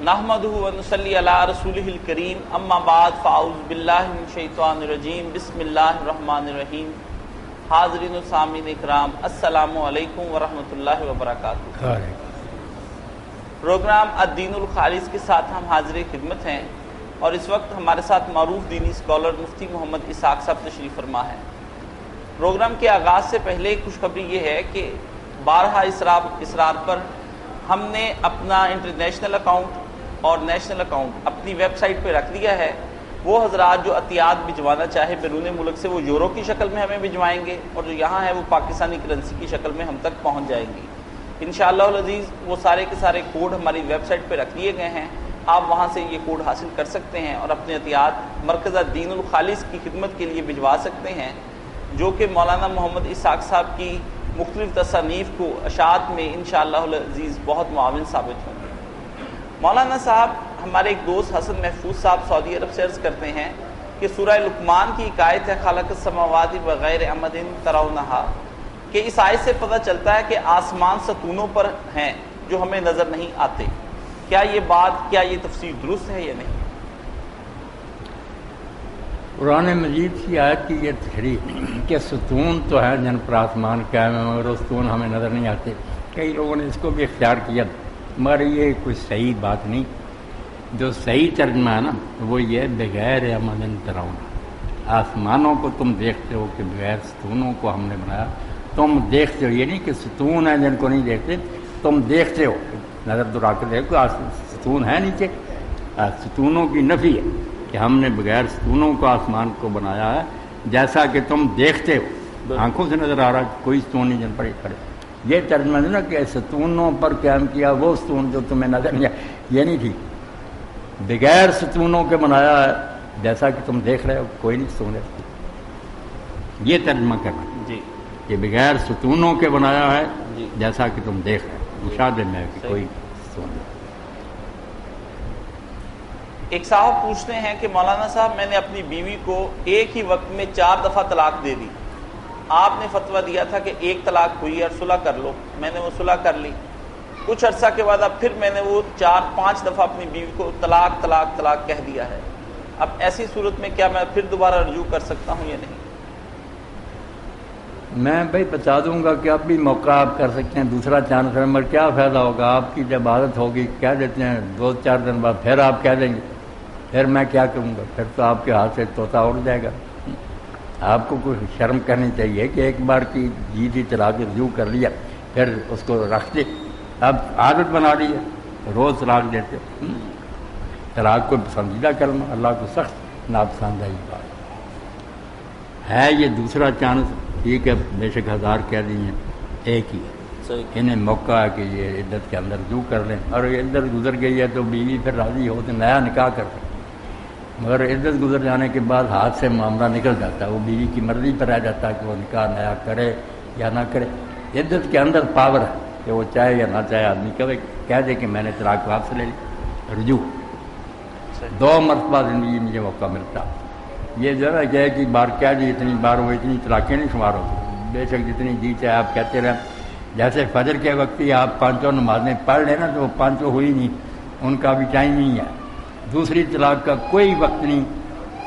نحمدہ ونصلی علی رسولہ الکریم اما بعد فاعوذ باللہ من الشیطان الرجیم بسم اللہ الرحمن الرحیم. حاضرین و سامعین اکرام، السلام علیکم ورحمۃ اللہ وبرکاتہ. پروگرام الدین الخالص کے ساتھ ہم حاضر خدمت ہیں اور اس وقت ہمارے ساتھ معروف دینی اسکالر مفتی محمد اسحاق صاحب تشریف فرما ہے. پروگرام کے آغاز سے پہلے خوشخبری یہ ہے کہ بارہا اسرار پر ہم نے اپنا انٹرنیشنل اکاؤنٹ اور نیشنل اکاؤنٹ اپنی ویب سائٹ پہ رکھ دیا ہے. وہ حضرات جو عطیات بھجوانا چاہے بیرون ملک سے، وہ یورو کی شکل میں ہمیں بھجوائیں گے، اور جو یہاں ہے وہ پاکستانی کرنسی کی شکل میں ہم تک پہنچ جائیں گی انشاءاللہ العزیز. وہ سارے کے سارے کوڈ ہماری ویب سائٹ پہ رکھ دیے گئے ہیں. آپ وہاں سے یہ کوڈ حاصل کر سکتے ہیں اور اپنے عطیات مرکز الدین الخالص کی خدمت کے لیے بھجوا سکتے ہیں، جو کہ مولانا محمد اسحاق صاحب کی مختلف تصانیف کو اشاعت میں انشاءاللہ العزیز بہت معاون ثابت ہوں گے. مولانا صاحب ہمارے ایک دوست حسن محفوظ صاحب سعودی عرب سے عرض کرتے ہیں کہ سورہ لقمان کی ایک آیت ہے خلق السماوات بغیر عمد ترونہا، کہ اس آیت سے پتہ چلتا ہے کہ آسمان ستونوں پر ہیں جو ہمیں نظر نہیں آتے. کیا یہ تفسیر درست ہے یا نہیں؟ قرآن مجید کی آیت کی یہ تحریر کہ ستون تو ہے جن پر آسمان قائم ہے مگر وہ ستون ہمیں نظر نہیں آتے. کئی لوگوں نے اس کو بھی اختیار کیا، مگر یہ کوئی صحیح بات نہیں. جو صحیح ترجمہ ہے نا وہ یہ بغیر عمد ترون، آسمانوں کو تم دیکھتے ہو کہ بغیر ستونوں کو ہم نے بنایا. تم دیکھتے ہو، یہ نہیں کہ ستون ہیں جن کو نہیں دیکھتے، تم دیکھتے ہو. نظر دورا کے دیکھو ستون ہے نیچے، ستونوں کی نفی ہے کہ ہم نے بغیر ستونوں کو آسمان کو بنایا ہے جیسا کہ تم دیکھتے ہو. آنکھوں سے نظر آ رہا ہے کوئی ستون نہیں جن پر کھڑے. یہ ترجمہ ہے نا کہ ستونوں پر قیام کیا وہ ستون جو تمہیں نظر نہیں آیا، یہ نہیں تھی. بغیر ستونوں کے بنایا ہے جیسا کہ تم دیکھ رہے ہو کوئی نہیں ستون ہے. یہ ترجمہ کرنا جی کہ بغیر ستونوں کے بنایا ہے جی جیسا کہ تم دیکھ رہے ہو، مشاہدے میں کہ کوئی ستون نہیں. ایک صاحب پوچھتے ہیں کہ مولانا صاحب میں نے اپنی بیوی کو ایک ہی وقت میں 4 دفعہ طلاق دے دی. آپ نے فتویٰ دیا تھا کہ ایک طلاق ہوئی اور صلح کر لو. میں نے وہ صلح کر لی. کچھ عرصہ کے بعد اب پھر میں نے وہ 4-5 دفعہ اپنی بیوی کو طلاق طلاق طلاق کہہ دیا ہے. اب ایسی صورت میں کیا میں پھر دوبارہ رجوع کر سکتا ہوں یا نہیں؟ میں بھائی بتا دوں گا کہ اب بھی موقع آپ کر سکتے ہیں، دوسرا چانس ہے، مگر کیا فائدہ ہوگا؟ آپ کی جب عادت ہوگی کہہ دیتے ہیں 2-4 دن بعد پھر آپ کہہ دیں گے، پھر میں کیا کروں گا؟ پھر تو آپ کے ہاتھ سے طوطا اڑ جائے گا. آپ کو کوئی شرم کرنی چاہیے کہ ایک بار کی جی طلاق رجوع کر لیا پھر اس کو رکھ دے. اب عادت بنا لی ہے، روز طلاق دیتے. طلاق کو پسندیدہ کرنا اللہ کو سخت ناپسند ہے. یہ بات ہے. یہ دوسرا چانس ٹھیک ہے، بے شک 1000 کہہ دی ہیں، ایک ہی ہے. انہیں موقع ہے کہ یہ عدت کے اندر رجوع کر لیں، اور عدت گزر گئی ہے تو بیوی پھر راضی ہو تو نیا نکاح کر سکتے. مگر عدت گزر جانے کے بعد ہاتھ سے معاملہ نکل جاتا ہے، وہ بیوی کی مرضی پر رہ جاتا ہے کہ وہ نکاح نیا کرے یا نہ کرے. عدت کے اندر پاور ہے کہ وہ چاہے یا نہ چاہے آدمی کہہ دے کہ میں نے طلاق واپس لے لی. رجوع 2 مرتبہ زندگی میں یہ موقع ملتا. یہ جو ہے کہ ایک ہی بار کہہ دی اتنی بار وہ اتنی طلاقیں نہیں شمار ہوتی. بے شک جتنی جی چاہے آپ کہتے رہیں. جیسے فجر کے وقت ہی آپ 5 نمازیں پڑھ لیں نا تو وہ 5 ہوئی نہیں، ان کا بھی ٹائم نہیں ہے. دوسری طلاق کا کوئی وقت نہیں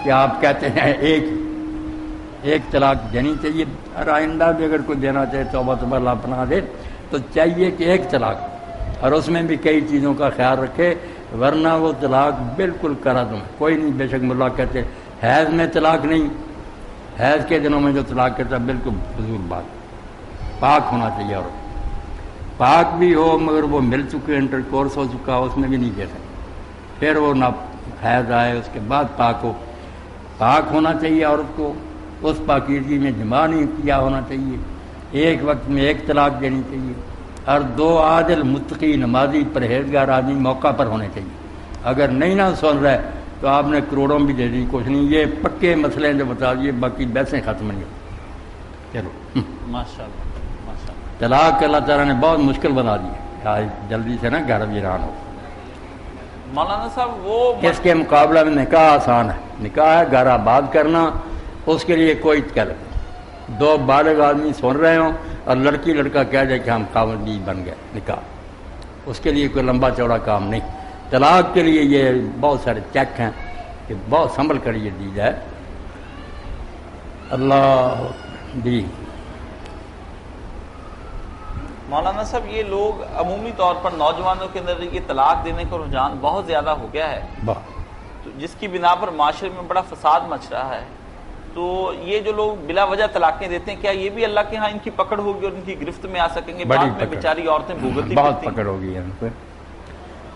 کہ آپ کہتے ہیں ایک طلاق دینی چاہیے. اور آئندہ بھی اگر کوئی دینا چاہے توبہ اللہ پناہ دے تو چاہیے کہ ایک طلاق، اور اس میں بھی کئی چیزوں کا خیال رکھے، ورنہ وہ طلاق بالکل کرا دوں کوئی نہیں. بے شک ملا کہتے حیض میں طلاق نہیں، حیض کے دنوں میں جو طلاق کہتا ہے بالکل فضول بات. پاک ہونا چاہیے، اور پاک بھی ہو مگر وہ مل چکے انٹر کورس ہو چکا اس میں بھی نہیں کہہ سکتے. پھر وہ نہ حیض آئے اس کے بعد پاک ہو. پاک ہونا چاہیے عورت کو، اس پاکیزگی میں جماع نہیں کیا ہونا چاہیے. ایک وقت میں ایک طلاق دینی چاہیے، اور 2 عادل متقی نمازی پرہیزگار آدمی موقع پر ہونے چاہیے. اگر نہیں نہ سن رہے تو آپ نے کروڑوں بھی دے دی، کچھ نہیں. یہ پکے مسئلے جو بتا دیے، باقی بحثیں ختم نہیں. چلو ماشاءاللہ ماشاءاللہ. طلاق اللہ تعالیٰ نے بہت مشکل بنا دی ہے. جلدی سے نا گھر ویران ہو. مولانا صاحب وہ اس کے مقابلہ میں نکاح آسان ہے. نکاح ہے گھر آباد کرنا، اس کے لیے کوئی کلب. 2 بالغ آدمی سن رہے ہوں اور لڑکی لڑکا کہہ جائے کہ ہم خاوند بیوی بن گئے، نکاح اس کے لیے کوئی لمبا چوڑا کام نہیں. طلاق کے لیے یہ بہت سارے چیک ہیں کہ بہت سنبھل کر یہ دی جائے. اللہ دی. مولانا صاحب یہ لوگ عمومی طور پر نوجوانوں کے اندر یہ طلاق دینے کا رجحان بہت زیادہ ہو گیا ہے تو جس کی بنا پر معاشرے میں بڑا فساد مچ رہا ہے. تو یہ جو لوگ بلا وجہ طلاقیں دیتے ہیں کیا یہ بھی اللہ کے ہاں ان کی پکڑ ہوگی اور ان کی گرفت میں آ سکیں گے؟ بعد میں بیچاری عورتیں بھگتتی بہت پکڑ ہوگی ان پہ.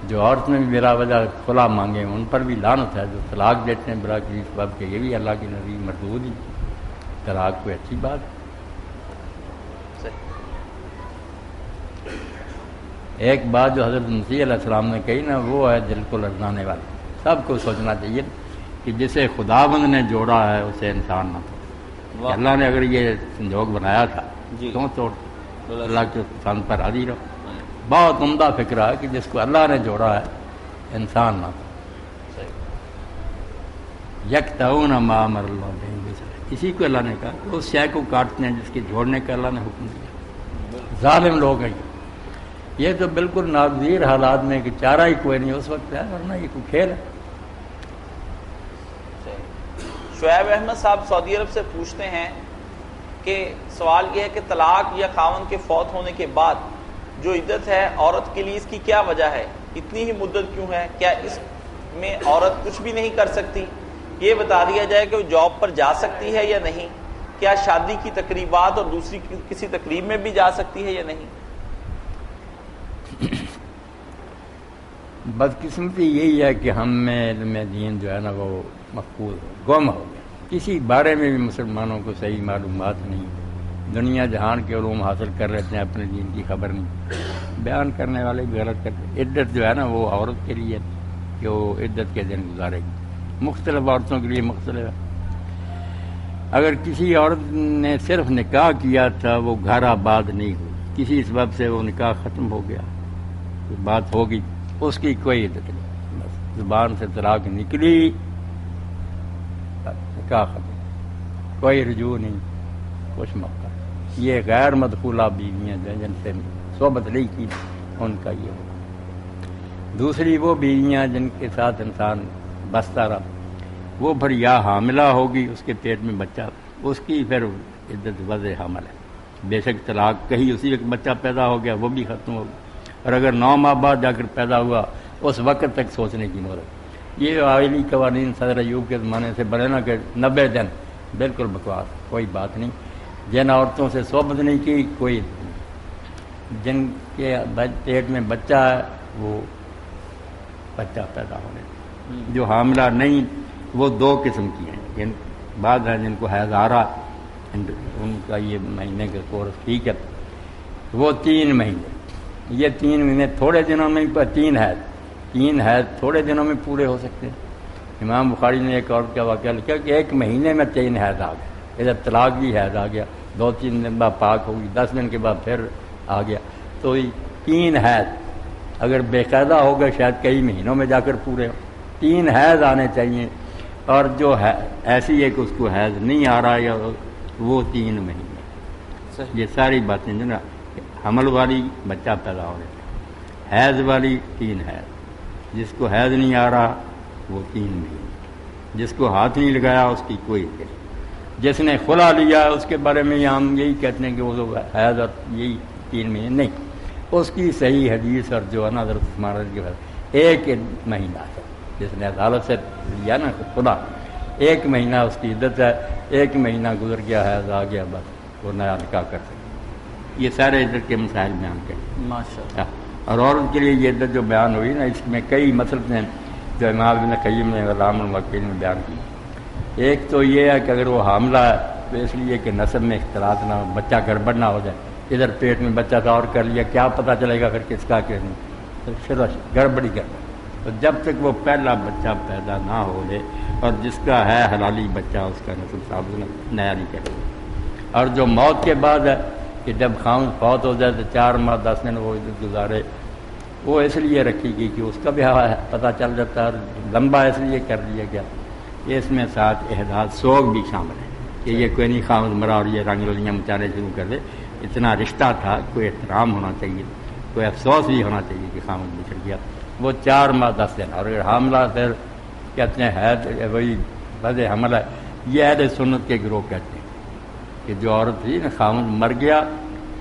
جو عورتیں بھی بلا وجہ خلا مانگے ان پر بھی لعنت ہے. جو طلاق دیتے ہیں بلا کسی سبب کے یہ بھی اللہ کی نزدیک مردود ہی. طلاق کوئی اچھی بات ہے. ایک بات جو حضرت مسیح علیہ السلام نے کہی نا وہ ہے دل کو لرزانے والی. سب کو سوچنا چاہیے کہ جسے خداوند نے جوڑا ہے اسے انسان نہ توڑے. اللہ نے اگر یہ سنجوگ بنایا تھا کیوں توڑ؟ اللہ کے پسند پر راضی رہو. بہت عمدہ فکر ہے کہ جس کو اللہ نے جوڑا ہے انسان نہ توڑے. یکتعون ما امر اللہ بہ. اسی کو اللہ نے کہا اس شے کو کاٹتے ہیں جس کے جوڑنے کا اللہ نے حکم دیا. ظالم لوگ ہیں یہ تو بالکل ناگزیر حالات میں کہ چارہ ہی کوئی نہیں اس وقت ہے ورنہ یہ کوئی کھیل ہے. شعیب احمد صاحب سعودی عرب سے پوچھتے ہیں کہ سوال یہ ہے کہ طلاق یا خاوند کے فوت ہونے کے بعد جو عدت ہے عورت کے لیے اس کی کیا وجہ ہے؟ اتنی ہی مدت کیوں ہے؟ کیا اس میں عورت کچھ بھی نہیں کر سکتی؟ یہ بتا دیا جائے کہ وہ جاب پر جا سکتی ہے یا نہیں؟ کیا شادی کی تقریبات اور دوسری کسی تقریب میں بھی جا سکتی ہے یا نہیں؟ بدقسمتی یہی ہے کہ ہم میں علم دین جو ہے نا وہ مفقود گم ہو گیا. کسی بارے میں بھی مسلمانوں کو صحیح معلومات نہیں. دنیا جہان کے علوم حاصل کر رہے ہیں اپنے دین کی خبر نہیں. بیان کرنے والے بھی غلط کرتے. عدت جو ہے نا وہ عورت کے لیے کہ وہ عدت کے دن گزارے گی. مختلف عورتوں کے لیے مختلف ہے. اگر کسی عورت نے صرف نکاح کیا تھا وہ گھر آباد نہیں ہوئی کسی سبب سے وہ نکاح ختم ہو گیا بات ہوگی اس کی کوئی عدت نہیں. بس زبان سے طلاق نکلی نکاح ختم. کوئی رجوع نہیں کچھ موقع. یہ غیر مدخولہ بیویاں جو جن سے صحبت نہیں کی ان کا یہ ہوگا. دوسری وہ بیویاں جن کے ساتھ انسان بستا رہا وہ پھر یا حاملہ ہوگی اس کے پیٹ میں بچہ اس کی پھر عدت وضع حمل ہے. بے شک طلاق کہیں اسی وقت بچہ پیدا ہو گیا وہ بھی ختم ہوگی. اور اگر 9 ماہ بعد جا کر پیدا ہوا اس وقت تک سوچنے کی مہلت. یہ آئلی قوانین صدر ایوب کے زمانے سے بنے نا کہ 90 دن بالکل بکواس کوئی بات نہیں. جن عورتوں سے صحبت نہیں کی کوئی نہیں. جن کے پیٹ میں بچہ ہے وہ بچہ پیدا ہونے. جو حاملہ نہیں وہ 2 قسم کی ہیں. بعض ہیں جن کو حیض آ رہا ان کا یہ مہینے کا کورس ٹھیک ہے وہ 3 مہینے. یہ 3 مہینے تھوڑے دنوں میں 3 حیض تھوڑے دنوں میں پورے ہو سکتے ہیں. امام بخاری نے ایک اور کا واقعہ لکھا کہ 1 مہینے میں 3 حیض آ گئے. ادھر طلاق بھی حیض آ گیا 2-3 دن بعد پاک ہوگی 10 دن کے بعد پھر آ گیا. تو 3 حیض اگر باقاعدہ ہوگا شاید کئی مہینوں میں جا کر پورے ہو. 3 حیض آنے چاہیے. اور جو ہے ایسی ہے کہ اس کو حیض نہیں آ رہا یا وہ 3 مہینے. یہ ساری باتیں جو نا حمل والی بچہ پیدا ہو رہا ہے حیض والی 3 حیض. جس کو حیض نہیں آ رہا وہ 3 مہینے. جس کو ہاتھ نہیں لگایا اس کی کوئی عدت. جس نے خلا لیا اس کے بارے میں ہم یہی کہتے ہیں کہ وہ حیض اور یہی 3 مہینے نہیں. اس کی صحیح حدیث اور جو ہے نا حضرت عثمان کے بعد 1 مہینہ ہے. جس نے عدالت سے لیا نا خدا 1 مہینہ اس کی عدت ہے. 1 مہینہ گزر گیا حیض آ گیا بس وہ نیا نکاح کر سکتے. یہ سارے عدت کے مسائل بیان کریں ماشاءاللہ. اور عورت کے لیے یہ عدت جو بیان ہوئی نا اس میں کئی مسئلے ہیں جو امام ابن قیم نے علام الموقعین میں بیان کی. ایک تو یہ ہے کہ اگر وہ حاملہ ہے تو اس لیے کہ نسب میں اختلاط نہ ہو بچہ گڑبڑ نہ ہو جائے. ادھر پیٹ میں بچہ کا اور کر لیا کیا پتہ چلے گا پھر کس کا کیا نہیں. تو پھر گڑبڑی گڑبڑ. تو جب تک وہ پہلا بچہ پیدا نہ ہو جائے اور جس کا ہے حلالی بچہ اس کا نسب ثابت نیا نہیں کرے گا. اور جو موت کے بعد ہے کہ جب خاوند فوت ہو جائے تو 4 ماہ 10 دن وہ عدت گزارے وہ اس لیے رکھی گئی کہ اس کا بھی پتہ چل جاتا ہے. اور لمبا اس لیے کر دیا گیا. اس میں ساتھ احداث سوگ بھی شامل ہے کہ یہ کوئی نہیں خاوند مرا اور یہ رنگ رلیاں مچانے شروع کر دے. اتنا رشتہ تھا کوئی احترام ہونا چاہیے کوئی افسوس بھی ہونا چاہیے کہ خاوند بچھڑ گیا. وہ 4 ماہ 10 دن، اور اگر حاملہ پھر کہتے ہیں ہے وہی وضع حمل ہے، یہ اہل سنت کے گروہ کہتے ہیں کہ جو عورت تھی نا خامد مر گیا،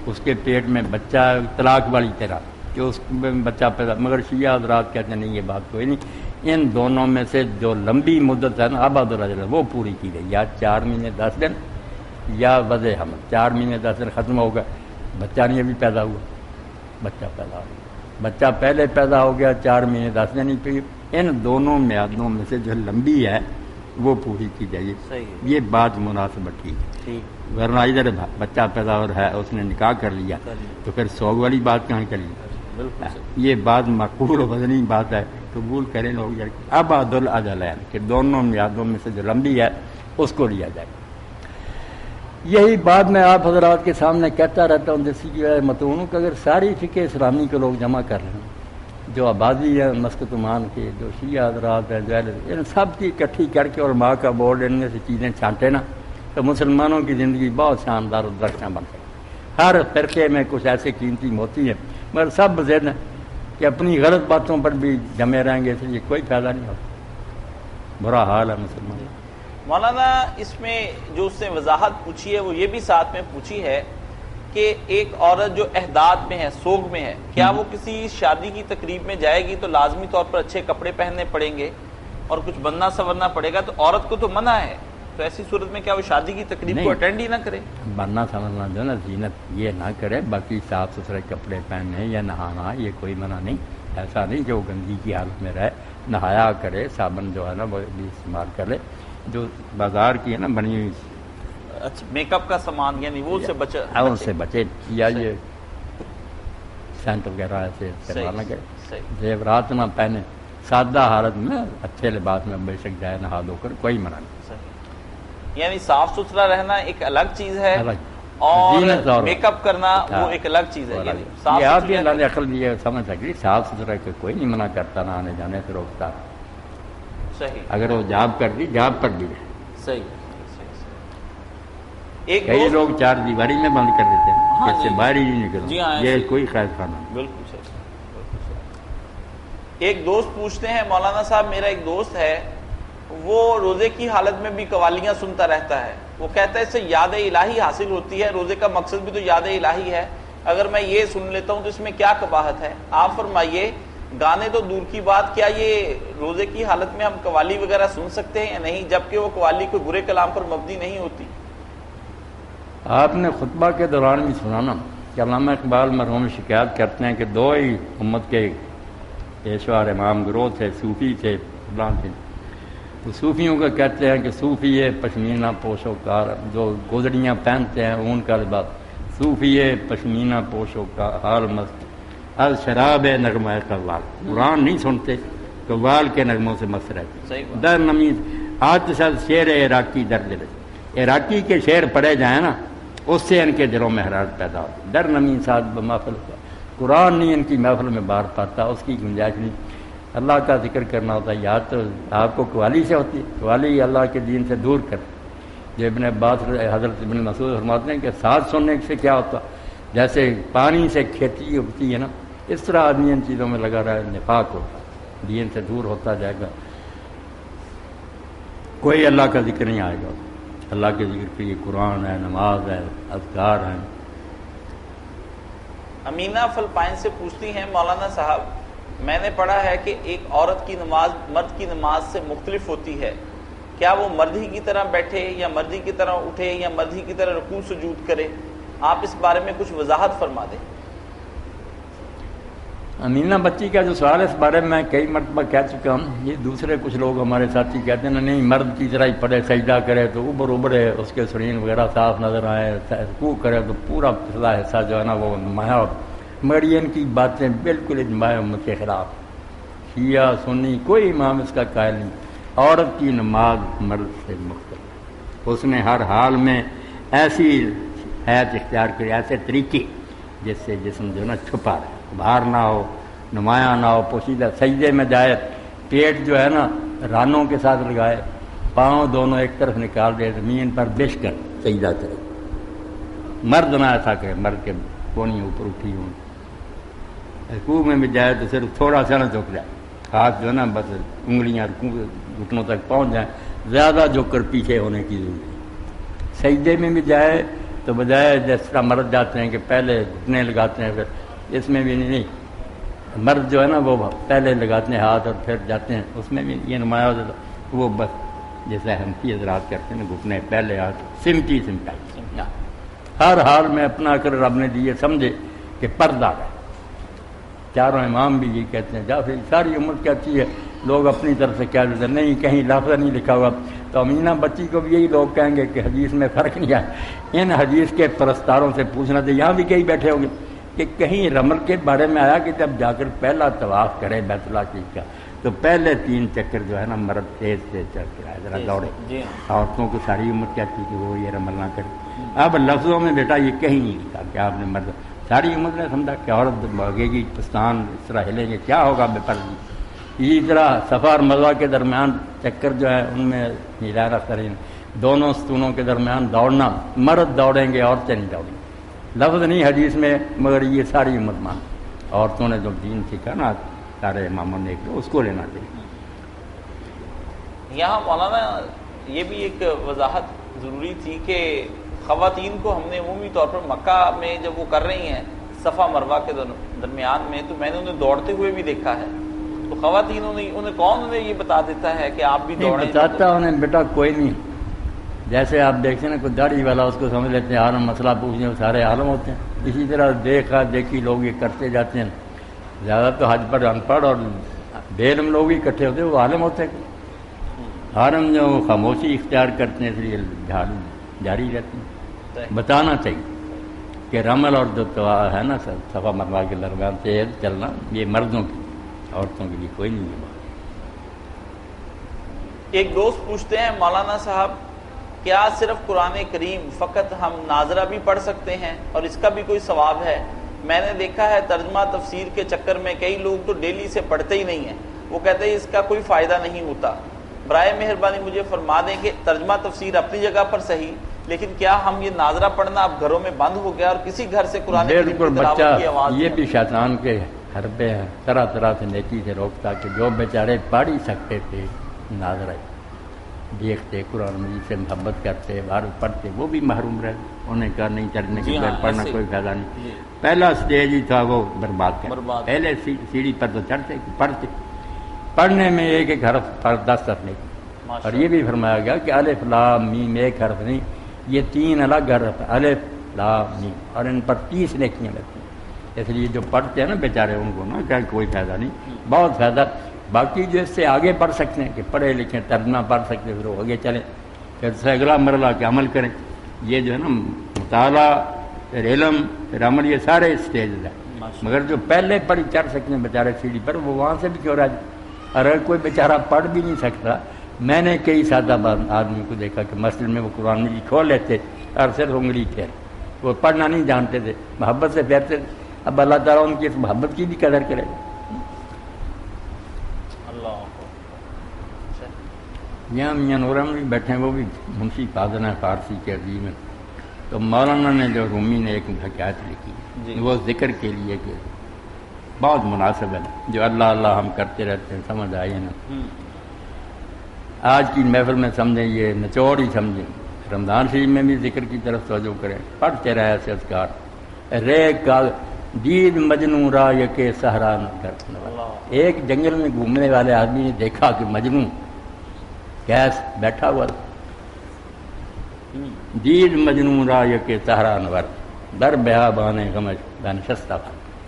اس کے پیٹ میں بچہ طلاق والی طرح کہ اس میں بچہ پیدا، مگر شیعہ حضرات کہتے ہیں نہیں، یہ بات کوئی نہیں، ان دونوں میں سے جو لمبی مدت ہے نا آباد الرجل وہ پوری کی گئی، یا 4 مہینے 10 دن یا وضع حمل، 4 مہینے 10 دن ختم ہو گیا، بچہ نہیں ابھی پیدا ہوا، بچہ پیدا ہو گیا، بچہ پہلے پیدا ہو گیا 4 مہینے 10 دن ہی پہ، ان دونوں میادوں میں سے جو لمبی ہے وہ پوری کی جائے، یہ بات مناسبت ٹھیک ہے، ورنہ ادھر بچہ پیدا ہو رہا ہے اس نے نکاح کر لیا تو پھر سوگ والی بات کہاں کری، یہ بات معقول و وزنی بات ہے، قبول کریں لوگ اب عدل اجلین کہ دونوں میادوں میں سے جو لمبی ہے اس کو لیا جائے۔ یہی بات میں آپ حضرات کے سامنے کہتا رہتا ہوں، جیسی کہ متون کہ اگر ساری فقہ اسلامی کے لوگ جمع کر لیں، جو آبادی ہے مسکت عمان کے، جو شیعہ حضرات ہیں، جو ان سب کی اکٹھی کر کے علماء کا بورڈ ان میں سے چیزیں چھانٹے نا، تو مسلمانوں کی زندگی بہت شاندار اور درخشاں بن سکتی۔ ہر فرقے میں کچھ ایسے قیمتی موتی ہیں، مگر سب ضد ہیں کہ اپنی غلط باتوں پر بھی جمے رہیں گے، اس لیے کوئی فائدہ نہیں ہوتا، برا حال ہے مسلمان۔ مولانا اس میں جو اس نے وضاحت پوچھی ہے وہ یہ بھی ساتھ میں پوچھی ہے کہ ایک عورت جو احداد میں ہے، سوگ میں ہے، کیا وہ کسی شادی کی تقریب میں جائے گی تو لازمی طور پر اچھے کپڑے پہننے پڑیں گے اور کچھ بننا سنورنا پڑے گا، تو عورت کو تو منع ہے، تو ایسی صورت میں کیا وہ شادی کی تقریب کو اٹینڈ ہی نہ کرے؟ بننا سنورنا جو نا زینت یہ نہ کرے، باقی صاف ستھرے کپڑے پہننے یا نہانا یہ کوئی منع نہیں، ایسا نہیں کہ وہ گندگی کی حالت میں رہے، نہایا کرے، صابن جو ہے نا وہ بھی استعمال کرے، جو بازار کی ہے نا بنی ہوئی اچھا میک اپ کا سامان یعنی وہ سے بچے، ان سے بچے، یا یہ سینٹ وغیرہ ایسے استعمال نہ کرے، زیورات نہ پہنے، سادہ حالت میں اچھے لباس میں بے شک جائے نہا دھو کر، کوئی منع نہیں۔ یعنی صاف ستھرا رہنا ایک الگ چیز ہے اور میک اپ کرنا وہ ایک الگ چیز ہے، یعنی یہ آپ بھی اللہ نے عقل دی ہے سمجھ سکتی، صاف ستھرا کے کوئی نہیں منع کرتا، نہ آنے جانے سے روکتا، صحیح، اگر وہ جاب کر دی جاب پر دی، صحیح۔ کئی لوگ 4 دیواری میں بند کر دیتے ہیں، اس سے باہر ہی نہیں نکلتے، یہ کوئی خیر خانہ نہیں۔ بالکل صحیح۔ ایک دوست پوچھتے ہیں مولانا صاحب، میرا ایک دوست ہے وہ روزے کی حالت میں بھی قوالیاں سنتا رہتا ہے، وہ کہتا ہے اس سے یاد الہی حاصل ہوتی ہے، روزے کا مقصد بھی تو یاد الہی ہے، اگر میں یہ سن لیتا ہوں تو اس میں کیا قباحت ہے؟ آپ فرمائیے، گانے تو دور کی بات، کیا یہ روزے کی حالت میں ہم قوالی وغیرہ سن سکتے ہیں یا نہیں، جبکہ وہ قوالی کوئی برے کلام پر مبنی نہیں ہوتی؟ آپ نے خطبہ کے دوران بھی سنا نا کہ علامہ اقبال مرحوم شکایت کرتے ہیں کہ 2 ہی امت کے پیشوار امام گروہ تھے، صوفی تھے، فلاں تھے، تو صوفیوں کا کہتے ہیں کہ صوفی ہے پشمینہ پوش و کار، جو گودڑیاں پہنتے ہیں اون کا لباس، صوفی ہے پشمینہ پوش و حال مست از شراب نغمہ قوال، قرآن نہیں سنتے، قوال کے نغموں سے مست رہتے، در نمیز آج شاید شعر عراقی در دل، عراقی کے شعر پڑھے جائیں نا اس سے ان کے دلوں میں حرارت پیدا ہوتی، در نمی ساتھ بمحفل کا، قرآن نہیں ان کی محفل میں بار پاتا، اس کی گنجائش نہیں، اللہ کا ذکر کرنا ہوتا ہے، یاد تو آپ کو قوالی سے ہوتی ہے، قوالی اللہ کے دین سے دور کر، جو ابن عباس حضرت ابن مسعود فرماتے ہیں کہ ساتھ سننے سے کیا ہوتا، جیسے پانی سے کھیتی اگتی ہے نا، اس طرح آدمی ان چیزوں میں لگا رہا ہے، نفاق ہوتا، دین سے دور ہوتا جائے گا، کوئی اللہ کا ذکر نہیں آئے گا، اللہ کے ذکر کے لیے قرآن ہے، نماز ہے، اذکار ہیں۔ امینہ فلپائن سے پوچھتی ہیں مولانا صاحب، میں نے پڑھا ہے کہ ایک عورت کی نماز مرد کی نماز سے مختلف ہوتی ہے، کیا وہ مرد ہی کی طرح بیٹھے یا مرد ہی کی طرح اٹھے یا مرد ہی کی طرح رکوع سجود کرے؟ آپ اس بارے میں کچھ وضاحت فرما دیں۔ امینہ بچی کا جو سوال ہے اس بارے میں کئی مرتبہ کہہ چکا ہوں، یہ دوسرے کچھ لوگ ہمارے ساتھی کہتے ہیں نہیں مرد کی طرح ہی پڑھے، سجدہ کرے تو ابھرے اس کے سرین وغیرہ صاف نظر آئے، رکوع کرے تو پورا پچھلا حصہ جو ہے نا وہ نمایاں ہو، مگر ان کی باتیں بالکل اجماع امت کے خلاف، شیعہ سنی کوئی امام اس کا قائل نہیں، عورت کی نماز مرد سے مختلف، اس نے ہر حال میں ایسی حیات اختیار کری، ایسے طریقے جس سے جسم جو نا چھپا رہے، باہر نہ ہو، نمایاں نہ ہو، پوشیدہ، سجدے میں جائے پیٹ جو ہے نا رانوں کے ساتھ لگائے، پاؤں دونوں ایک طرف نکال دے، زمین پر بچھ کر سجدہ کرے، مرد نہ ایسا کرے، مرد کے کونی اوپر اٹھی ہوں، رکوع میں بھی جائے تو صرف تھوڑا سا نہ جھک جائے، ہاتھ جو ہے نا بس انگلیاں گھٹنوں تک پہنچ جائیں، زیادہ جھک کر پیچھے ہونے کی ضرورت ہے۔ سجدے میں بھی جائے تو بجائے جس طرح مرد جاتے ہیں کہ پہلے گھٹنے لگاتے ہیں، پھر اس میں بھی نہیں، مرد جو ہے نا وہ پہلے لگاتے ہیں ہاتھ اور پھر جاتے ہیں، اس میں بھی یہ نمایاں ہو جاتا وہ بس جیسے ہنفی حضرات کرتے ہیں نا، گھٹنے پہلے ہاتھ سمٹائی ہر حال میں اپنا کر رب نے دیے سمجھے کہ پردہ ہے۔ چاروں امام بھی یہ کہتے ہیں، جعفری ساری عمر کہتی ہے، لوگ اپنی طرف سے کہہ دیتے ہیں نہیں کہیں لفظ نہیں لکھا ہوا، تو امینہ بچی کو بھی یہی لوگ کہیں گے کہ حدیث میں فرق نہیں آیا۔ ان حدیث کے پرستاروں سے پوچھنا تھا، یہاں بھی کئی بیٹھے ہوں گے کہ کہیں رمل کے بارے میں آیا کہ جب جا کر پہلا طواف کرے بیت اللہ شریف کا تو پہلے 3 چکر جو ہے نا مرد تیز تیز چل کے آئے ذرا دوڑے، عورتوں کو ساری عمر کہتی کہ وہ یہ رمل نہ کرے۔ اب لفظوں میں بیٹا یہ کہیں نہیں لکھا کہ آپ نے مرد، ساری عمر نے سمجھا کہ عورت بھاگے گی، پستان اس طرح ہلیں گے، کیا ہوگا بے پردگی۔ اسی طرح صفا اور مروہ کے درمیان چکر جو ہے ان میں ہلانا سرین دونوں ستونوں کے درمیان دوڑنا، مرد دوڑیں گے عورتیں نہیں دوڑیں گی، لفظ نہیں حدیث میں مگر یہ ساری امت مان، عورتوں نے جو دین سیکھا نا سارے اماموں نے اس کو لینا چاہیے۔ یہاں مولانا یہ بھی ایک وضاحت ضروری تھی کہ خواتین کو ہم نے عمومی طور پر مکہ میں جب وہ کر رہی ہیں صفا مروہ کے درمیان میں، تو میں نے انہیں دوڑتے ہوئے بھی دیکھا ہے، تو خواتین انہیں کون انہیں یہ بتا دیتا ہے کہ آپ بھی دوڑیں؟ بتاتا انہیں بیٹا کوئی نہیں، جیسے آپ دیکھتے ہیں نا کوئی داڑھی والا اس کو سمجھ لیتے ہیں عالم، مسئلہ پوچھنے وہ سارے عالم ہوتے ہیں، اسی طرح دیکھا دیکھی لوگ یہ کرتے جاتے ہیں، زیادہ تو حج پر ان پڑھ اور بے علم لوگ ہی اکٹھے ہوتے ہیں، وہ عالم ہوتے ہیں۔ عالم جو خاموشی اختیار کرتے ہیں اس لیے جاری رہتی ہیں۔ بتانا چاہیے کہ رمل اور جو ہے نا صفا مروہ کے درمیان تیز چلنا یہ مردوں کی، عورتوں کے لیے کوئی نہیں ہے۔ ایک دوست پوچھتے ہیں مولانا صاحب کیا صرف قرآن کریم فقط ہم ناظرہ بھی پڑھ سکتے ہیں اور اس کا بھی کوئی ثواب ہے؟ میں نے دیکھا ہے ترجمہ تفسیر کے چکر میں کئی لوگ تو ڈیلی سے پڑھتے ہی نہیں ہیں، وہ کہتے ہیں اس کا کوئی فائدہ نہیں ہوتا۔ برائے مہربانی مجھے فرما دیں کہ ترجمہ تفسیر اپنی جگہ پر صحیح، لیکن کیا ہم یہ ناظرہ پڑھنا اب گھروں میں بند ہو گیا اور کسی گھر سے قرآن کریم کی تلاوت کی آواز؟ یہ بھی شیطان کے حربے ہیں، طرح طرح سے نیکی سے روکتا کہ جو بیچارے پڑھ ہی سکتے تھے ناظرہ دیکھتے، قرآن مجید سے محبت کرتے، باہر پڑھتے، وہ بھی محروم رہے، انہیں کہا نہیں چڑھنے کے بغیر پڑھنا کوئی فائدہ نہیں۔ پہلا سٹیج ہی تھا وہ برباد کر، پہلے سیڑھی پر تو چڑھتے پڑھتے، پڑھنے میں ایک ایک حرف پر 10 حرف نہیں، اور یہ بھی فرمایا گیا کہ الف لام میم ایک حرف نہیں، یہ 3 الگ حرف الف لام میم، اور ان پر 30 نیکیاں لگتی ہیں، اس لیے جو پڑھتے ہیں نا بیچارے ان کو نا کہ کوئی فائدہ نہیں، بہت فائدہ۔ باقی جو اس سے آگے پڑھ سکتے ہیں کہ پڑھے لکھیں ترجمہ پڑھ سکتے ہیں، پھر وہ آگے چلیں، پھر سے اگلا مرحلہ کہ عمل کریں۔ یہ جو ہے نا مطالعہ پھر علم پھر عمل یہ سارے اسٹیجز ہیں، مگر جو پہلے پڑھی چڑھ سکتے ہیں بیچارے سیڑھی پر وہ وہاں سے بھی کیوں رہ جائے۔ اگر کوئی بیچارہ پڑھ بھی نہیں سکتا، میں نے کئی سادہ آدمی کو دیکھا کہ مسجد میں وہ قرآن مجید کھول لیتے اور صرف انگلی پھیر، وہ پڑھنا نہیں جانتے تھے، محبت سے پھیرتے تھے۔ اب اللہ تعالیٰ ان کی اس محبت کی بھی قدر کرے گا۔ یہاں میاں نورم بھی بیٹھے ہیں، وہ بھی منشی پادنا فارسی کے عظیم ہیں، تو مولانا نے جو رومی نے ایک حکایت لکھی وہ ذکر کے لیے کہ بہت مناسب ہے، جو اللہ اللہ ہم کرتے رہتے ہیں، سمجھ آئیے نا۔ آج کی محفل میں سمجھیں، یہ نچوڑ ہی سمجھیں، رمضان شریف میں بھی ذکر کی طرف توجہ کریں، پڑھتے رہے ایسے اذکار، رے کا دید مجنوں را یکے سہرا نہ کرنے والا۔ ایک جنگل میں گھومنے والے آدمی نے دیکھا کہ مجنوں کیس بیٹھا ہوا، دید مجنوں را یکے سہرا نور در بہا بانے غمش بنشستہ،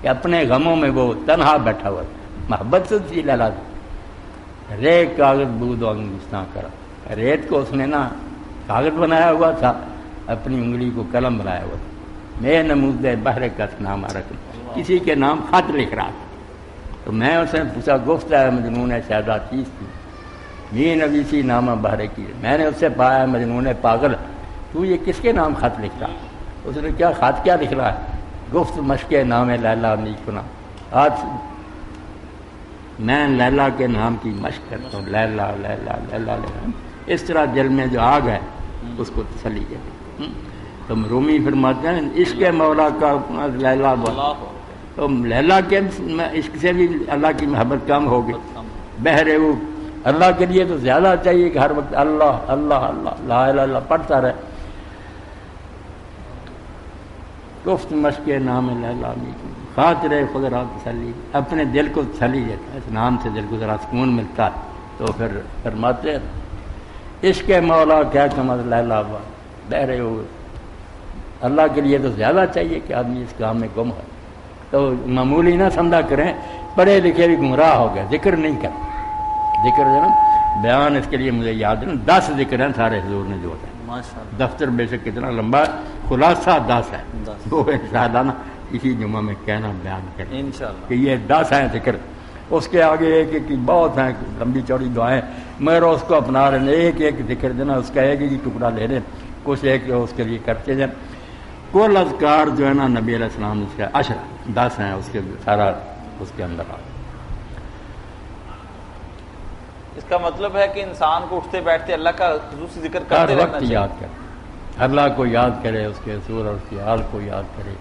کہ اپنے غموں میں وہ تنہا بیٹھا ہوا، محبت سے اسی لالا رے کاغذ بود و انگشتاں کرا، ریت کو اس نے نا کاغذ بنایا ہوا تھا، اپنی انگلی کو قلم بنایا ہوا تھا، میں نمود بحر کس نام رکھ، کسی کے نام خط لکھ رہا تھا، تو میں اسے پوچھا گفت ہے مجنون شہزاد چیز تھی یہ نویسی نامہ بہرے کی، میں نے اس سے پایا مجنون پاگل تو یہ کس کے نام خط لکھ رہا؟ اس نے کیا خط کیا لکھ رہا ہے؟ گفت مشق نام لیلا نیکنا، آج میں لیلا کے نام کی مشق کرتا ہوں، لیلا لیلا لیلا لیلا، اس طرح دل میں جو آگ ہے اس کو تسلی دے۔ تم رومی فرماتے ہیں عشق مولا کا لیلا تو لیلا کے عشق سے بھی اللہ کی محبت کم ہوگی. بہرے وہ اللہ کے لیے تو زیادہ چاہیے کہ ہر وقت اللہ اللہ اللہ لا الہ الا اللہ پڑھتا رہے. گفت مشق نام لیلا خاطر خود رات تسلی، اپنے دل کو تسلی دیتا ہے، اس نام سے دل کو ذرا سکون ملتا ہے. تو پھر فرماتے ہیں عشق مولا کیا کمت لیلا بہرے ہو، اللہ کے لیے تو زیادہ چاہیے کہ آدمی اس کام میں گم ہو. تو معمولی نہ سمجھا کریں، پڑھے لکھے بھی گمراہ ہو گئے، ذکر نہیں کرتے. ذکر جو نا بیان اس کے لیے مجھے یاد ہے 10 ذکر ہیں سارے حضور نے جو ہے. دفتر بے شک کتنا لمبا، خلاصہ 10 ہے. وہ انشاءاللہ نا اسی جمعہ میں کہنا بیان کریں کہ یہ 10 ہیں ذکر. اس کے آگے ایک ایک بہت ہیں لمبی چوڑی دعائیں، مگر اس کو اپنا رہے ہیں. ایک ایک ذکر دینا اس کا ایک ہی ٹکڑا لے لیں، کچھ ایک اس کے لیے کرتے جائیں. کل اذکار جو ہے نا نبی علیہ السلام اس کا 10 ہیں، اس کے سارا اس کے اندر آ. اس کا مطلب ہے کہ انسان کو اٹھتے بیٹھتے اللہ کا خصوصی ذکر ہر کرتے رہنا وقت چاہیے. یاد کرے، اللہ کو یاد کرے، اس کے سور اور اس کی حال کو یاد کرے.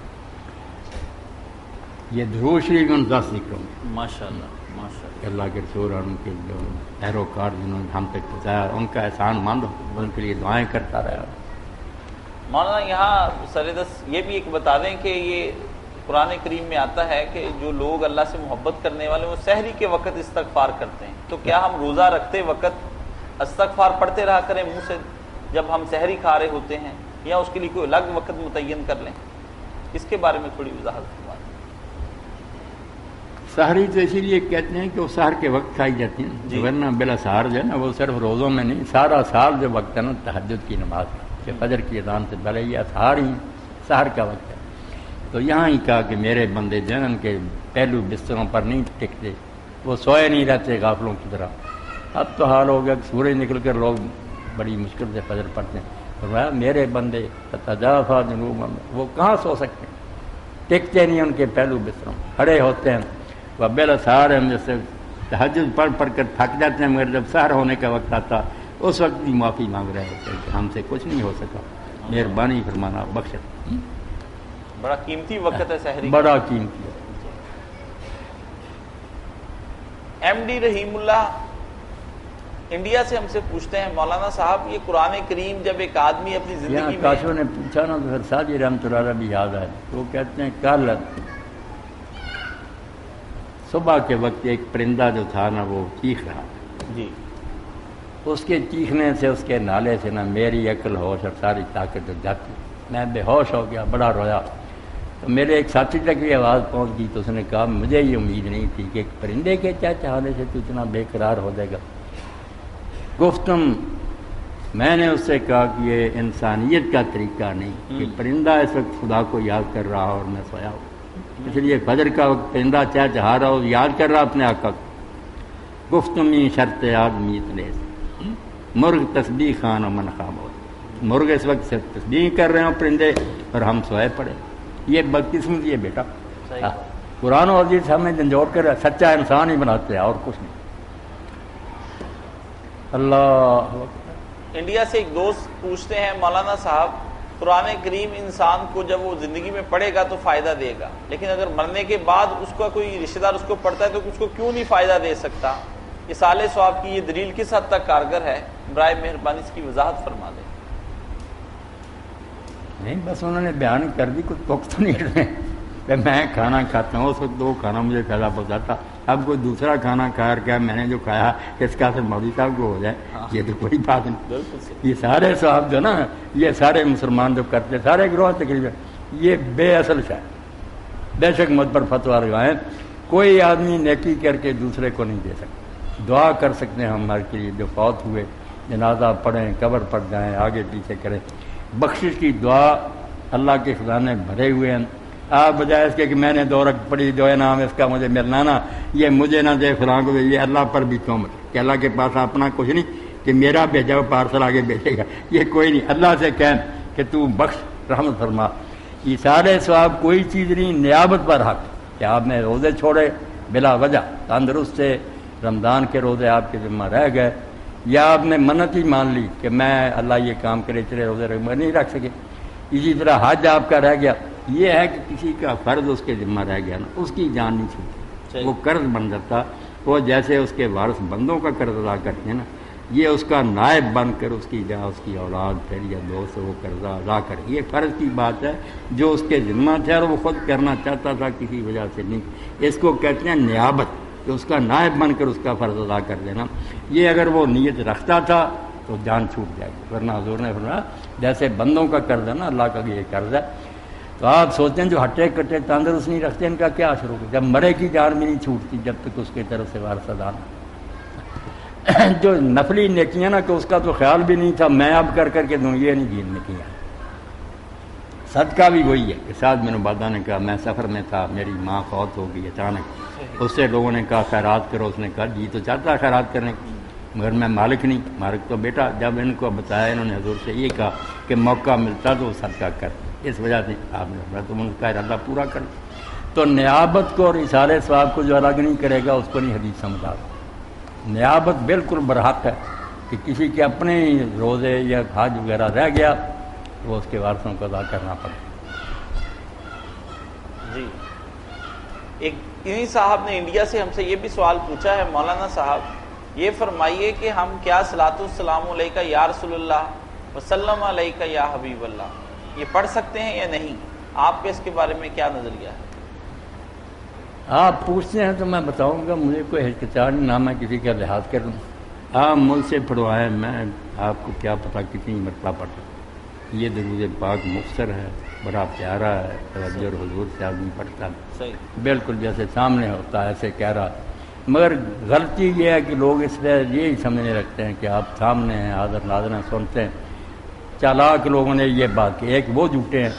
یہ درود شریف ان 10 ذکروں میں ماشاءاللہ ماشاءاللہ. اللہ کے رسول اور ان کے جو پیروکار جنہوں نے ہم تک پہنچایا ان کا احسان مند ہو، ان کے لیے دعائیں کرتا رہا. مولانا یہاں سردس یہ بھی ایک بتا دیں کہ یہ قرآن کریم میں آتا ہے کہ جو لوگ اللہ سے محبت کرنے والے وہ سحری کے وقت استغفار کرتے ہیں. تو کیا ہم روزہ رکھتے وقت استغفار پڑھتے رہا کریں منہ سے جب ہم سحری کھا رہے ہوتے ہیں، یا اس کے لیے کوئی الگ وقت متعین کر لیں؟ اس کے بارے میں تھوڑی وضاحت فرمائیں. سحری تو اسی لیے کہتے ہیں کہ وہ سحر کے وقت کھائی جاتی ہیں، ورنہ بلا سحر جو ہے نا وہ صرف روزوں میں نہیں، سارا سال جو وقت ہے نا تہجد کی نماز کہ فجر کی اذان سے پہلے یہ سحر ہی سحر کا وقت ہے. تو یہاں ہی کہا کہ میرے بندے جو ہیں ان کے پہلو بستروں پر نہیں ٹکتے، وہ سوئے نہیں رہتے غافلوں کی طرح. اب تو حال ہو گیا کہ سورج نکل کر لوگ بڑی مشکل سے فجر پڑھتے ہیں. فرمایا میرے بندے تجافا جنوبہم، وہ کہاں سو سکتے ہیں، ٹکتے نہیں ان کے پہلو بستروں، کھڑے ہوتے ہیں. وہ بالاسحار ہم جیسے تہجد پڑھ پڑھ کر تھک جاتے ہیں، مگر جب سحر ہونے کا وقت آتا اس وقت بھی معافی مانگ رہے ہوتے ہیں کہ ہم سے کچھ نہیں ہو سکا، مہربانی فرمانا بخش. بڑا قیمتی وقت ہے سحری، بڑا قیمتی ہے. ایم ڈی رحیم اللہ انڈیا سے ہم سے پوچھتے ہیں مولانا صاحب یہ قرآن کریم جب ایک آدمی اپنی یہاں زندگی میں کاشوں نے پوچھا نا تو پھر ساجی رحمۃ اللہ بھی یاد آئے. وہ کہتے ہیں کل صبح کے وقت ایک پرندہ جو تھا نا وہ چیخ رہا جی، اس کے چیخنے سے اس کے نالے سے نا میری عقل ہوش اور ساری طاقت جاتی، میں بے ہوش ہو گیا، بڑا رویا. تو میرے ایک ساتھی تک بھی آواز پہنچ گئی تو اس نے کہا مجھے یہ امید نہیں تھی کہ ایک پرندے کے چہچہانے سے تو اتنا بے قرار ہو جائے گا. گفتم میں نے اس سے کہا کہ یہ انسانیت کا طریقہ نہیں کہ پرندہ اس وقت خدا کو یاد کر رہا اور میں سویا ہوں. اس لیے فجر کا وقت پرندہ چہچہا رہا ہو یاد کر رہا اپنے آقا کو. گفتمی شرط آدمی اتنے مرغ تسبیح خان و من خاموش، مرغ اس وقت سے تسبیح کر رہے ہوں پرندے اور ہم سوئے پڑے. یہ بدقسمتی ہے بیٹا. قرآن و حدیث ہمیں جھنجھوڑ کر سچا انسان ہی بناتے ہیں اور کچھ نہیں. اللہ انڈیا سے ایک دوست پوچھتے ہیں مولانا صاحب قرآن کریم انسان کو جب وہ زندگی میں پڑھے گا تو فائدہ دے گا، لیکن اگر مرنے کے بعد اس کا کوئی رشتہ دار اس کو پڑھتا ہے تو اس کو کیوں نہیں فائدہ دے سکتا؟ اصال ثواب کی یہ دلیل کس حد تک کارگر ہے؟ برائے مہربانی اس کی وضاحت فرما دیں. نہیں بس انہوں نے بیان کر دی، کچھ توقع تو نہیں رہے کہ میں کھانا کھاتا ہوں اس وقت وہ کھانا مجھے فائدہ پہنچاتا، اب کوئی دوسرا کھانا کھا کر میں نے جو کھایا اس کا اثر مولوی صاحب کو ہو جائے، یہ تو کوئی بات نہیں. یہ سارے صاحب جو نا یہ سارے مسلمان جو کرتے سارے گروہ تقریباً یہ بے اصل شاید بے شک مت پر فتویٰ لگائیں. کوئی آدمی نیکی کر کے دوسرے کو نہیں دے سکتا. دعا کر سکتے ہیں ہمارے کے لیے جو فوت ہوئے، جنازہ پڑھیں، قبر پر جائیں، آگے پیچھے کریں. بخشش کی دعا اللہ کے خزانے بھرے ہوئے ہیں. آپ بجائے اس کے کہ میں نے 2 رکعت پڑھی جو انعام اس کا مجھے ملنا نا، یہ مجھے نہ دے فلاں کو، یہ اللہ پر بھی تہمت کہ اللہ کے پاس اپنا کچھ نہیں کہ میرا بھیجا ہوا پارسل آگے بھیجے گا، یہ کوئی نہیں. اللہ سے کہیں کہ تو بخش رحمت فرما. یہ سارے ثواب کوئی چیز نہیں، نیابت پر حق کہ آپ نے روزے چھوڑے بلا وجہ، تندرست سے رمضان کے روزے آپ کے ذمہ رہ گئے، یا آپ نے منت ہی مان لی کہ میں اللہ یہ کام کرے چلے روزے نہیں رکھ سکے. اسی طرح حج آپ کا رہ گیا یہ ہے کہ کسی کا فرض اس کے ذمہ رہ گیا نا، اس کی جان نہیں چھوٹتی، وہ قرض بن جاتا، وہ جیسے اس کے وارث بندوں کا قرض ادا کرتے ہیں نا، یہ اس کا نائب بن کر اس کی جہاں اس کی اولاد پھر یا دوست وہ قرضہ ادا کر، یہ فرض کی بات ہے جو اس کے ذمہ تھا اور وہ خود کرنا چاہتا تھا، کسی وجہ سے نہیں، اس کو کہتے ہیں نیابت، کہ اس کا نائب بن کر اس کا فرض ادا کر دینا۔ یہ اگر وہ نیت رکھتا تھا تو جان چھوٹ جائے گی، ورنہ حضور نے فرمایا جیسے بندوں کا قرض ہے نا، اللہ کا یہ قرض ہے۔ تو آپ سوچتے ہیں جو ہٹے کٹے تندرست نہیں رکھتے ان کا کیا اثر ہوگا؟ جب مرے کی جان بھی نہیں چھوٹتی جب تک اس کی طرف سے وارث ادا نہ، جو نفلی نیکیاں نا کہ اس کا تو خیال بھی نہیں تھا میں اب کر کر کے دوں، یہ نہیں گننے کیا۔ صدقہ بھی وہی ہے کہ سعد بن عبادہ نے کہا میں سفر میں تھا، میری ماں فوت ہو گئی اچانک، اس سے لوگوں نے کہا خیرات کرو، اس نے کہا جی تو چاہتا ہے خیرات کرنے کی مگر میں مالک نہیں، مالک تو بیٹا۔ جب ان کو بتایا انہوں نے حضور سے یہ کہا کہ موقع ملتا تو صدقہ کر، اس وجہ سے آپ نے فرمایا تم ان کا ارادہ پورا کر۔ تو نیابت کو اور اثار ثواب کو جو الگ نہیں کرے گا اس کو نہیں حدیث سمجھا۔ نیابت بالکل برحق ہے کہ کسی کے اپنے روزے یا حج وغیرہ رہ گیا وہ اس کے وارثوں کو ادا کرنا پڑے۔ جی ایک انہی صاحب نے انڈیا سے ہم سے یہ بھی سوال پوچھا ہے، مولانا صاحب یہ فرمائیے کہ ہم کیا صلاۃ السلام علیکہ یا رسول اللہ وسلم علیکہ یا حبیب اللہ یہ پڑھ سکتے ہیں یا نہیں؟ آپ کے اس کے بارے میں کیا نظریہ ہے؟ آپ پوچھتے ہیں تو میں بتاؤں گا، مجھے کوئی ہچکچاہٹ نہیں، نہ میں کسی کا لحاظ کروں، آپ مجھ سے پڑھوائیں، میں آپ کو کیا پتہ کتنی مرتبہ پڑھتا۔ یہ درود پاک مختصر ہے، بڑا پیارا ہے، توجہ اور حضور سے آدمی پڑھتا ہے، بالکل جیسے سامنے ہوتا ہے ایسے کہہ رہا۔ مگر غلطی یہ ہے کہ لوگ اس پہ یہی سمجھنے رکھتے ہیں کہ آپ سامنے ہیں، حاضر ناظر ہیں، سنتے ہیں۔ چالاک لوگوں نے یہ بات کی، ایک وہ جھوٹے ہیں،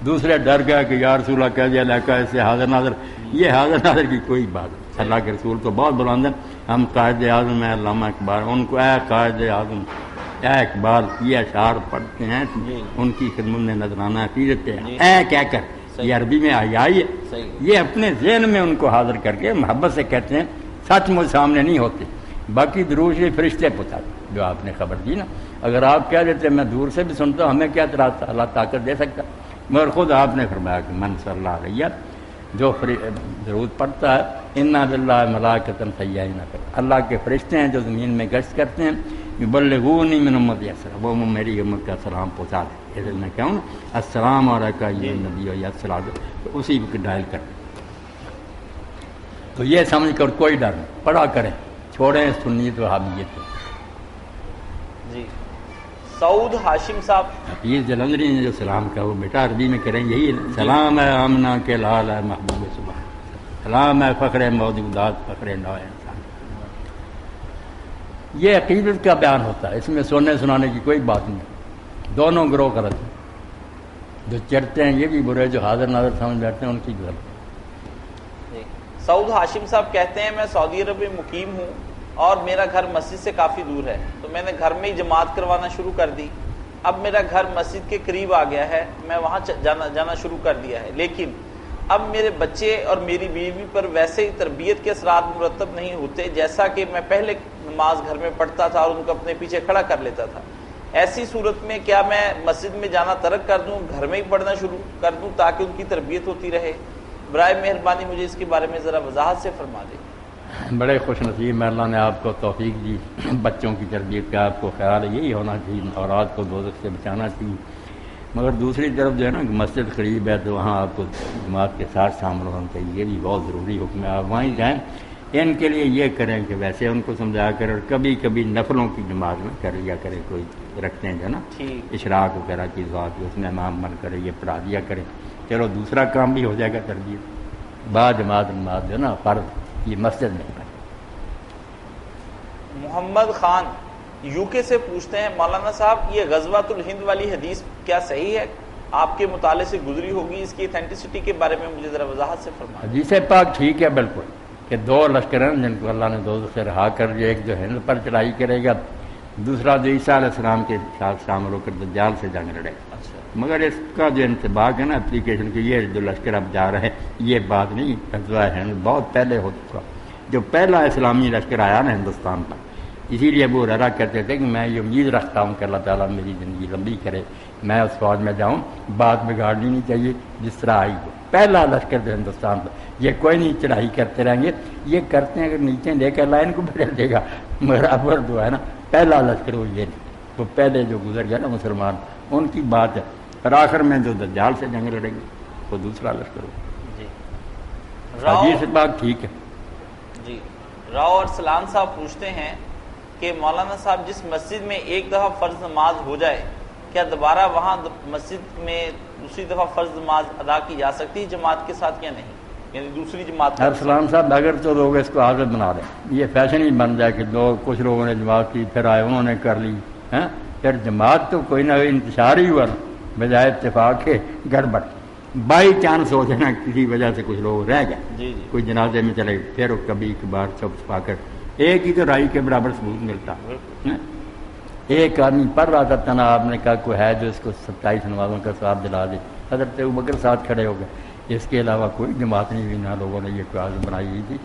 دوسرے ڈر گیا کہ یا رسول اللہ کہہ دیا لہکا ایسے حاضر ناظر، یہ حاضر ناظر کی کوئی بات نہیں۔ اللہ کے رسول تو بہت بلند ہیں، ہم قائد اعظم ہیں علامہ اقبال، ان کو اے قائد اعظم اے اقبال یہ اشعار پڑھتے ہیں، ان کی خدمت میں نذرانہ عقیدت ہے، اے کہہ کر یہ عربی میں آئی ہے، یہ اپنے ذہن میں ان کو حاضر کر کے محبت سے کہتے ہیں، سچ مجھ سامنے نہیں ہوتے۔ باقی دروش فرشتے پتا جو آپ نے خبر دی نا، اگر آپ کہہ دیتے میں دور سے بھی سنتا ہوں، ہمیں کیا اعتراض تھا، اللہ طاقت دے سکتا، مگر خود آپ نے فرمایا کہ من صلی اللہ علیہ جو درود پڑھتا ہے انا للہ ملائکۃ سیاحین، اللہ کے فرشتے ہیں جو زمین میں گشت کرتے ہیں، یبلغونی من امتی السلام، وہ میری امت کا سلام پہنچا دے، جیسے میں کہوں السلام علیکہ یا نبی یا السلام، تو اسی وقت ڈائل کر۔ تو یہ سمجھ کر کوئی ڈر نہیں، پڑھا کریں، چھوڑیں سنیت وہابیت کو۔ جی سعود ہاشم صاحب حفیظ جلندری نے جو سلام کہا وہ بیٹا عربی میں کریں، یہی ہے، سلام ہے آمنہ کے لال ہے محبوب صبح، سلام ہے فخر موجودات فخر نو انسان۔ یہ عقیدت کا بیان ہوتا ہے، اس میں سننے سنانے کی کوئی بات نہیں، دونوں گروہ غلط ہیں، جو چڑھتے ہیں یہ بھی برے، جو حاضر ناظر سمجھ بیٹھتے ہیں ان کی بھی غلط۔ سعود ہاشم صاحب کہتے ہیں میں سعودی عرب میں مقیم ہوں اور میرا گھر مسجد سے کافی دور ہے، تو میں نے گھر میں ہی جماعت کروانا شروع کر دی۔ اب میرا گھر مسجد کے قریب آ گیا ہے، میں وہاں جانا شروع کر دیا ہے، لیکن اب میرے بچے اور میری بیوی پر ویسے ہی تربیت کے اثرات مرتب نہیں ہوتے جیسا کہ میں پہلے نماز گھر میں پڑھتا تھا اور ان کو اپنے پیچھے کھڑا کر لیتا تھا۔ ایسی صورت میں کیا میں مسجد میں جانا ترک کر دوں، گھر میں ہی پڑھنا شروع کر دوں تاکہ ان کی تربیت ہوتی رہے؟ برائے مہربانی مجھے اس کے بارے میں ذرا وضاحت سے فرما دیں۔ بڑے خوش نصیب میں اللہ نے آپ کو توفیق دی، بچوں کی تربیت کا آپ کو خیال ہے، یہی ہونا چاہیے، اولاد کو دوزخ سے بچانا چاہیے۔ مگر دوسری طرف جو ہے نا مسجد قریب ہے تو وہاں آپ کو جماعت کے ساتھ شامل ہونا چاہیے، یہ بھی بہت ضروری حکم ہے، آپ وہیں جائیں۔ ان کے لیے یہ کریں کہ ویسے ان کو سمجھا کر، اور کبھی کبھی نفلوں کی نماز میں کر لیا کرے، کوئی رکھتے ہیں جو ہے نا اشراق وغیرہ کی ذات، اس میں امام بن کرے یہ پڑھا دیا کریں، چلو دوسرا کام بھی ہو جائے گا تربیت۔ بعد جماعت نماز جو ہے نا فرض یہ مسجد میں پڑھیں۔ محمد خان یو کے سے پوچھتے ہیں مولانا صاحب یہ غزوۃ الہند والی حدیث کیا صحیح ہے؟ آپ کے مطالعے سے گزری ہوگی، اس کی اتھینٹسٹی کے بارے میں مجھے ذرا وضاحت سے فرمائیں۔ حدیث پاک ٹھیک ہے بالکل، کہ دو لشکر ہیں جن کو اللہ نے دوزخ سے رہا کر دیا، ایک جو ہند پر چڑھائی کرے گا، دوسرا جو عیسیٰ علیہ السلام کے ساتھ شامل ہو کر دجال سے جنگ لڑے گا۔ مگر اس کا جو انتباق ہے نا اپلیکیشن کی، یہ جو لشکر اب جا رہے ہیں یہ بات نہیں، غزوہ ہند بہت پہلے ہو چکا، جو پہلا اسلامی لشکر آیا نا ہندوستان پر اسی لیے ابو ہریرہ کہتے تھے کہ میں یہ امید رکھتا ہوں کہ اللہ تعالیٰ میری زندگی لمبی کرے، میں اس فوج میں جاؤں، بات بگاڑنی نہیں چاہیے جس طرح آئی ہو۔ پہلا لشکر جو ہندوستان کا، یہ کوئی نہیں چڑھائی کرتے رہیں گے، یہ کرتے ہیں اگر نیچے لے کر لائن کو بدل دے گا، برابر جو ہے نا پہلا لشکر وہ یہ نہیں، وہ پہلے جو گزر گیا نا مسلمان ان کی بات ہے، اور آخر میں جو دجال سے جنگ لڑیں گے وہ دوسرا لشکر ہو۔ جی حدیث بات ٹھیک ہے۔ جی راؤ اور سلان صاحب پوچھتے ہیں کہ مولانا صاحب جس مسجد میں ایک دفعہ فرض نماز ہو جائے کیا دوبارہ وہاں مسجد میں دوسری دفعہ فرض نماز ادا کی جا سکتی ہے جماعت کے ساتھ یا نہیں، یعنی دوسری جماعت؟ سلام صاحب اگر تو لوگ اس کو عادت بنا دیں، یہ فیشن ہی بن جائے کہ لوگ کچھ لوگوں نے جماعت کی پھر آئے انہوں نے کر لی، پھر جماعت تو کوئی نہ کوئی انتشار ہی ہوا، بجائے اتفاق کے گڑبڑ، بائی چانس ہو جانا کسی وجہ سے کچھ لوگ رہ گئے، کوئی جنازے میں چلے گئے، پھر کبھی کبھار چپ چھپا کر ایک ہی تو رائی کے برابر ثبوت ملتا۔ ایک آدمی پڑھ رہا تھا تنا، آپ نے کہا کوئی ہے جو اس کو 27 نمازوں کا ثواب دلا دے، حضرت ابوبکر ساتھ کھڑے ہو گئے، اس کے علاوہ کوئی جماعت نہیں ہوئی، نہ لوگوں نے یہ کوئی عادت بنائی ہوئی تھی۔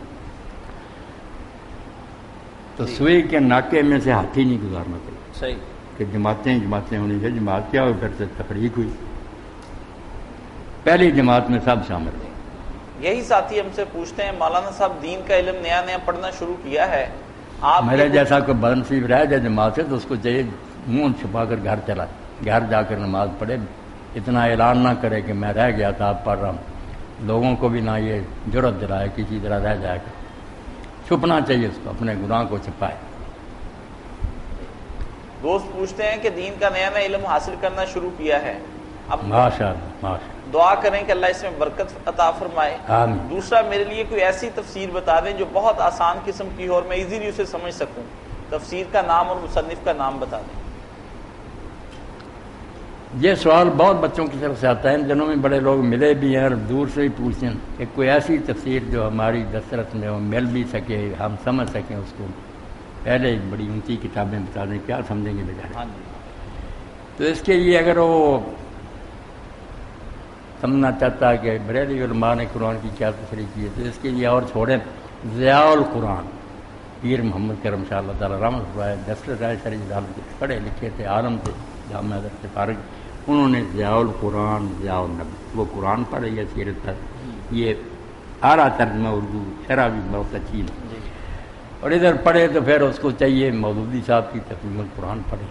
تو سوئی کے ناکے میں سے ہاتھی نہیں گزارنا چاہیے، صحیح کہ جماعتیں ہونی چاہیے، جماعت کیا ہو پھر سے تفریق ہوئی، پہلی جماعت میں سب شامل ہیں۔ یہی ساتھی ہم سے پوچھتے ہیں مولانا صاحب دین کا علم نیا نیا پڑھنا شروع کیا ہے، آپ میرے جیسا کوئی بدنصیب رہ جائے جماعت سے تو اس کو چاہیے منہ چھپا کر گھر چلا، گھر جا کر نماز پڑھے، اتنا اعلان نہ کرے کہ میں رہ گیا تھا اب پڑھ رہا ہوں، لوگوں کو بھی نہ یہ جرت دلائے کسی طرح رہ جائے گا، چھپنا چاہیے اس کو، اپنے گناہ کو چھپائے۔ دوست پوچھتے ہیں کہ دین کا نیا نیا علم حاصل کرنا شروع کیا ہے، اب ماشاء اللہ ماشاء دعا کریں کہ اللہ اس میں برکت عطا فرمائے۔ آمین۔ دوسرا میرے لیے کوئی ایسی تفسیر بتا دیں جو بہت آسان قسم کی ہو اور میں ایزیلی اسے سمجھ سکوں، تفسیر کا نام اور مصنف کا نام بتا دیں۔ یہ سوال بہت بچوں کی طرف سے آتا ہے، ان دنوں میں بڑے لوگ ملے بھی ہیں اور دور سے ہی پوچھتے ہیں کہ کوئی ایسی تفسیر جو ہماری دسترس میں ہو، مل بھی سکے، ہم سمجھ سکیں اس کو، پہلے ایک بڑی اونچی کتابیں بتا دیں، کیا سمجھیں گے بیچارے۔ ہاں جی، تو اس کے لیے اگر وہ سمجھنا چاہتا ہے کہ بریلوی علماء نے قرآن کی کیا تشریح کی ہے تو اس کے لیے اور چھوڑیں ضیاء القرآن، پیر محمد کرم شاہ اللہ تعالیٰ رحمۃ اللہ، دستر رائے شریف عالم کے پڑھے لکھے تھے، عالم تھے، جامعہ حضرت سے فارغ، انہوں نے ضیاء القرآن ضیاء النبی، وہ قرآن پڑھے یا سیرت پر، یہ آرا ترجمہ اردو شرح بھی بہت اچھی ہے، اور ادھر پڑھے تو پھر اس کو چاہیے مودودی صاحب کی تفہیم القرآن پڑھے،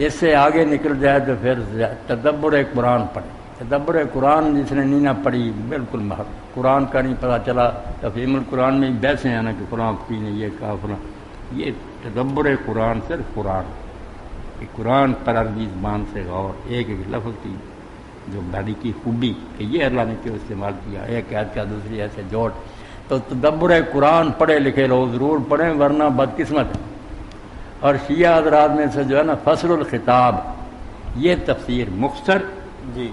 اس سے آگے نکل جائے تو پھر تدبر قرآن پڑھے، تدبر قرآن جس نے نہیں نہ پڑھی بالکل محض قرآن کا نہیں پتہ چلا، تفہیم القرآن میں بیسے ہیں نا کہ قرآن کی نے یہ کہا فلاں، یہ تدبر قرآن صرف قرآن کہ قرآن پر عربی زبان سے غور، ایک ایک لفظ کی جو باریکی خوبی کہ یہ اللہ نے کیوں استعمال کیا، ایک عید کا دوسری ایسے جوڑ، تو تدبر قرآن پڑھے لکھے لوگ ضرور پڑھیں ورنہ بدقسمت ہے۔ اور شیعہ حضرات میں سے جو ہے نا فصل الخطاب، یہ تفسیر مختصر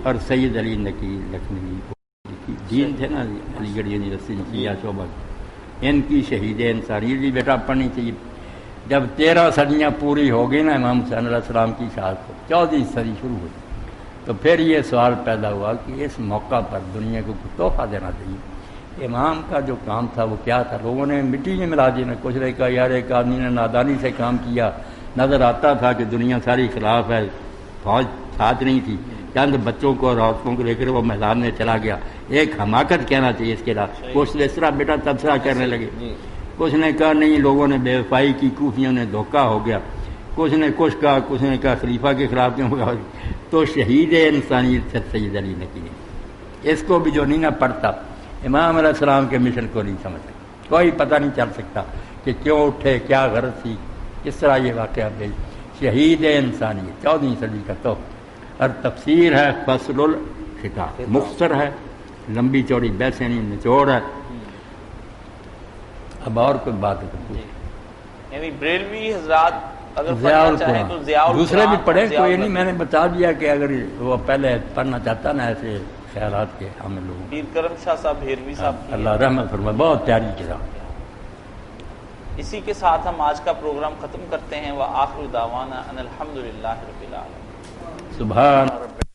اور سید علی نقی لکھنوی دین تھے نا علی گڑھ یونیورسٹی میں شیعہ شعبہ، ان کی شہید انسانیت بھی بیٹا پڑھنی چاہیے۔ جب 13 صدیاں پوری ہو گئی نا امام حسین علیہ السلام کی شہادت کو، 14ویں صدی شروع ہوئی، تو پھر یہ سوال پیدا ہوا کہ اس موقع پر دنیا کو کچھ تحفہ دینا چاہیے۔ امام کا جو کام تھا وہ کیا تھا، لوگوں نے مٹی میں ملا دی نا، کچھ نے کہا یار ایک آدمی نے نادانی سے کام کیا، نظر آتا تھا کہ دنیا ساری خلاف ہے، فوج ساتھ نہیں تھی، چند بچوں کو اور عورتوں کو لے کر وہ میدان میں چلا گیا، ایک حماقت کہنا چاہیے اس کے علاوہ۔ کچھ اس طرح بیٹا تبصرہ کرنے لگے، کچھ نے کہا نہیں لوگوں نے بے وفائی کی، کوفیوں نے دھوکہ ہو گیا، کچھ نے کچھ کہا، کچھ نے کہا خلیفہ کے خلاف کیوں کہا، تو شہید انسانیت سید علی نقی نے، اس کو بھی جو نہیں نہ پڑھتا امام علیہ السلام کے مشن کو نہیں سمجھ سکتا، کوئی پتہ نہیں چل سکتا کہ کیوں اٹھے، کیا غرض تھی، کس طرح یہ واقعہ بھیج، شہید انسانیت 14ویں صدی کا تو، اور تفسیر ہے فصل الخطاب، مختصر ہے، لمبی چوڑی بحثیں نہیں، نچوڑ ہے۔ اب اور کوئی بات ہے یعنی بریلوی حضرات اگر ضیاء پڑھنا چاہیں تو ضیاء القرآن، دوسرے بھی پڑھیں، ضیاء کوئی نہیں، النبی۔ میں نے بتا دیا کہ اگر وہ پہلے پڑھنا چاہتا نا ایسے خیالات کے حامل لوگوں، پیر کرم شاہ صاحب بھیروی صاحب کی اللہ رحمت فرمائے، بہت پیاری کتاب۔ اسی کے ساتھ ہم آج کا پروگرام ختم کرتے ہیں، وآخر دعوانا ان الحمدللہ رب العالمین۔ سبحان رب